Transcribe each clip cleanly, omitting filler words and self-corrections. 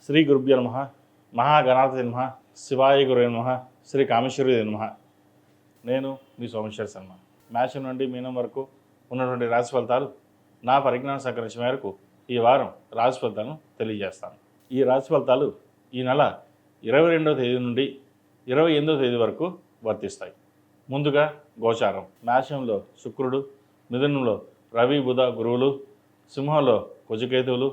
శ్రీ గురుభ్యో నమః. మహాగణాధిపతయే నమః. శివాయ గురవే నమః. శ్రీ కామేశ్వరాయ నమః. నేను మీ సోమేశ్వర శర్మ. మేషం నుండి మీనం వరకు ఉన్నటువంటి రాశి ఫలితాలు నా పరిజ్ఞానం సహకరించిన మేరకు ఈ వారం రాశి ఫలితాలను తెలియజేస్తాను. ఈ రాశి ఫలితాలు ఈ నెల 22వ తేదీ నుండి 28వ తేదీ వరకు వర్తిస్తాయి. ముందుగా గోచారం. మేషంలో శుక్రుడు, మిథునంలో రవి బుధ గురువులు, సింహంలో కుజకేతువులు,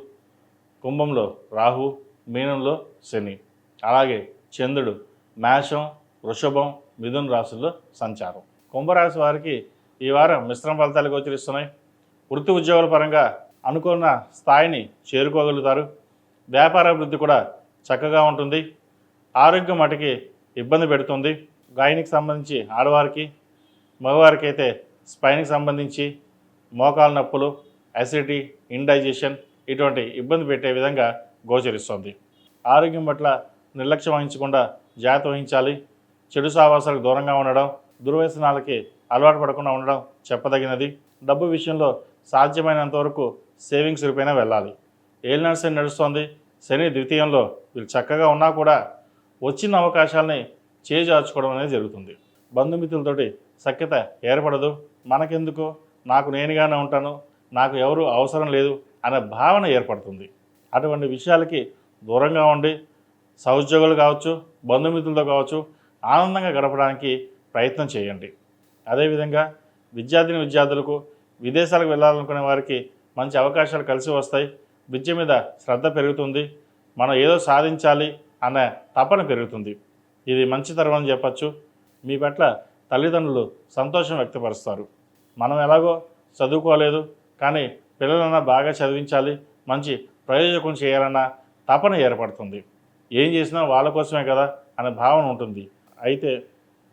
కుంభంలో రాహు, మీనంలో శని, అలాగే చంద్రుడు మేషం, వృషభం, మిథున రాశుల్లో సంచారం. కుంభరాశి వారికి ఈ వారం మిశ్రమ ఫలితాలు గోచరిస్తున్నాయి. వృత్తి ఉద్యోగాల పరంగా అనుకున్న స్థాయిని చేరుకోగలుగుతారు. వ్యాపారాభివృద్ధి కూడా చక్కగా ఉంటుంది. ఆరోగ్యం మటుకి ఇబ్బంది పెడుతుంది. గాయనికి సంబంధించి ఆడవారికి, మగవారికి అయితే స్పైన్కి సంబంధించి మోకాలు నొప్పులు, అసిడిటీ, ఇండైజెషన్ ఇటువంటి ఇబ్బంది పెట్టే విధంగా గోచరిస్తుంది. ఆరోగ్యం పట్ల నిర్లక్ష్యం వహించకుండా జాగ్రత్త వహించాలి. చెడు సావాసాలకు దూరంగా ఉండడం, దుర్వ్యసనాలకి అలవాటు పడకుండా ఉండడం చెప్పదగినది. డబ్బు విషయంలో సాధ్యమైనంత వరకు సేవింగ్స్ రూపేణా వెళ్ళాలి. ఏలినాడు శని నడుస్తోంది. శని ద్వితీయంలో వీళ్ళు చక్కగా ఉన్నా కూడా వచ్చిన అవకాశాలని చేజార్చుకోవడం అనేది జరుగుతుంది. బంధుమిత్రులతోటి సఖ్యత ఏర్పడదు. మనకెందుకు, నాకు నేనుగానే ఉంటాను, నాకు ఎవరు అవసరం లేదు అనే భావన ఏర్పడుతుంది. అటువంటి విషయాలకి దూరంగా ఉండి సహోద్యోగులు కావచ్చు, బంధుమిత్రులతో కావచ్చు ఆనందంగా గడపడానికి ప్రయత్నం చేయండి. అదేవిధంగా విద్యార్థులకు విదేశాలకు వెళ్ళాలనుకునే వారికి మంచి అవకాశాలు కలిసి వస్తాయి. విద్య మీద శ్రద్ధ పెరుగుతుంది. మనం ఏదో సాధించాలి అనే తపన పెరుగుతుంది. ఇది మంచి తరం అని చెప్పచ్చు. మీ పట్ల తల్లిదండ్రులు సంతోషం వ్యక్తపరుస్తారు. మనం ఎలాగో చదువుకోలేదు, కానీ పిల్లలన్నా బాగా చదివించాలి, మంచి ప్రయోజకం చేయాలన్న తపన ఏర్పడుతుంది. ఏం చేసినా వాళ్ళ కోసమే కదా అనే భావన ఉంటుంది. అయితే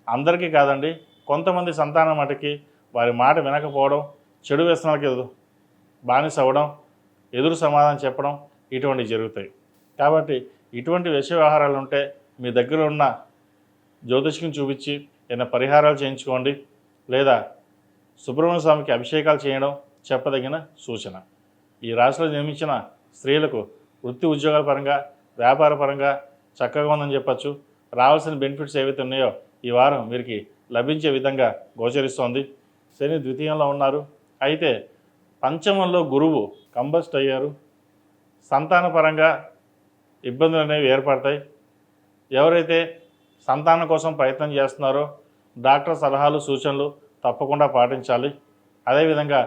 అందరికీ కాదండి, కొంతమంది సంతానం మటుకి వారి మాట వినకపోవడం, చెడు వ్యసనాలకి బానిస అవ్వడం, ఎదురు సమాధానం చెప్పడం ఇటువంటివి జరుగుతాయి. కాబట్టి ఇటువంటి విష వ్యవహారాలు ఉంటే మీ దగ్గర ఉన్న జ్యోతిష్కుని చూపించి ఏదైనా పరిహారాలు చేయించుకోండి. లేదా సుబ్రహ్మణ్య స్వామికి అభిషేకాలు చేయడం చెప్పదగిన సూచన. ఈ రాశిలో జన్మించిన స్త్రీలకు వృత్తి ఉద్యోగాల పరంగా, వ్యాపార పరంగా చక్కగా ఉందని చెప్పచ్చు. రావాల్సిన బెనిఫిట్స్ ఏవైతే ఉన్నాయో ఈ వారం వీరికి లభించే విధంగా గోచరిస్తోంది. శని ద్వితీయంలో ఉన్నారు. అయితే పంచమంలో గురువు కంబస్ట్ అయ్యారు. సంతాన పరంగా ఇబ్బందులు అనేవి ఏర్పడతాయి. ఎవరైతే సంతానం కోసం ప్రయత్నం చేస్తున్నారో డాక్టర్ సలహాలు, సూచనలు తప్పకుండా పాటించాలి. అదేవిధంగా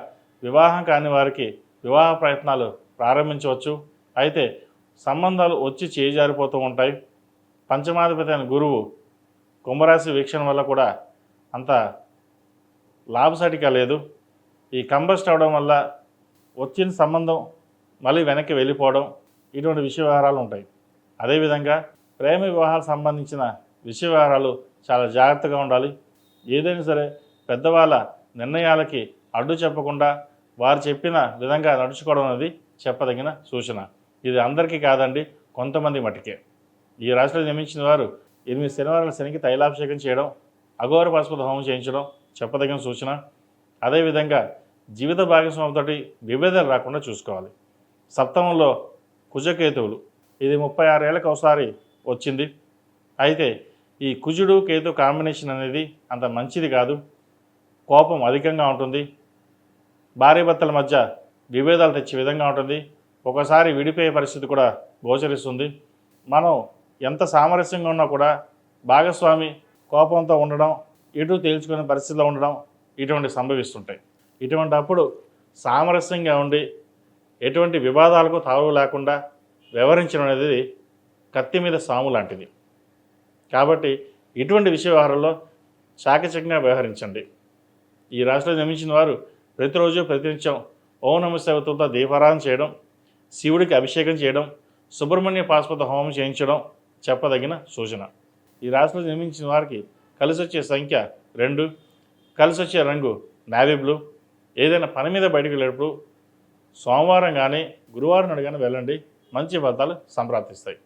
వివాహం కాని వారికి వివాహ ప్రయత్నాలు ప్రారంభించవచ్చు. అయితే సంబంధాలు వచ్చి చేజారిపోతూ ఉంటాయి. పంచమాధిపతి అయిన గురువు కుంభరాశి వీక్షణ వల్ల కూడా అంత లాభసాటిగా లేదు. ఈ కంబస్ట్ అవడం వల్ల వచ్చిన సంబంధం మళ్ళీ వెనక్కి వెళ్ళిపోవడం ఇటువంటి విషయ వ్యవహారాలు ఉంటాయి. అదేవిధంగా ప్రేమ వివాహాలకు సంబంధించిన విషయ వ్యవహారాలు చాలా జాగ్రత్తగా ఉండాలి. ఏదైనా సరే పెద్దవాళ్ళ నిర్ణయాలకి అడ్డు చెప్పకుండా వారు చెప్పిన విధంగా నడుచుకోవడం అనేది చెప్పదగిన సూచన. ఇది అందరికీ కాదండి, కొంతమంది మటుకే. ఈ రాశిలో జన్మించిన వారు 8 శనివారాల శనికి తైలాభిషేకం చేయడం, అఘోర పాశుపత హోమం చేయించడం చెప్పదగిన సూచన. అదేవిధంగా జీవిత భాగస్వామితో విభేదాలు రాకుండా చూసుకోవాలి. సప్తమంలో కుజకేతువులు, ఇది 36 ఏళ్ళకి ఒకసారి వచ్చింది. అయితే ఈ కుజుడు కేతు కాంబినేషన్ అనేది అంత మంచిది కాదు. కోపం అధికంగా ఉంటుంది. భార్యాభర్తల మధ్య విభేదాలు తెచ్చే విధంగా ఉంటుంది. ఒకసారి విడిపోయే పరిస్థితి కూడా గోచరిస్తుంది. మనం ఎంత సామరస్యంగా ఉన్నా కూడా భాగస్వామి కోపంతో ఉండడం, ఇటు తేల్చుకునే పరిస్థితిలో ఉండడం ఇటువంటి సంభవిస్తుంటాయి. ఇటువంటి అప్పుడు సామరస్యంగా ఉండి ఎటువంటి వివాదాలకు తావు లేకుండా వ్యవహరించడం అనేది కత్తి మీద సాము లాంటిది. కాబట్టి ఇటువంటి విషయ వ్యవహారంలో చాకచక్యంగా వ్యవహరించండి. ఈ రాశిలో జన్మించిన వారు ప్రతిరోజు ప్రతినిత్యం ఓం నమః శివాయతో దీపారాధన చేయడం, శివుడికి అభిషేకం చేయడం, సుబ్రహ్మణ్య పాశుపత హోమం చేయించడం చెప్పదగిన సూచన. ఈ రాశిలో జన్మించిన వారికి కలిసి వచ్చే సంఖ్య 2, కలిసి వచ్చే రంగు నేవీ బ్లూ. ఏదైనా పని మీద బయటకు వెళ్ళేటప్పుడు సోమవారం కానీ గురువారం నాడు కానీ వెళ్ళండి, మంచి ఫలితాలు సంప్రాప్తిస్తాయి.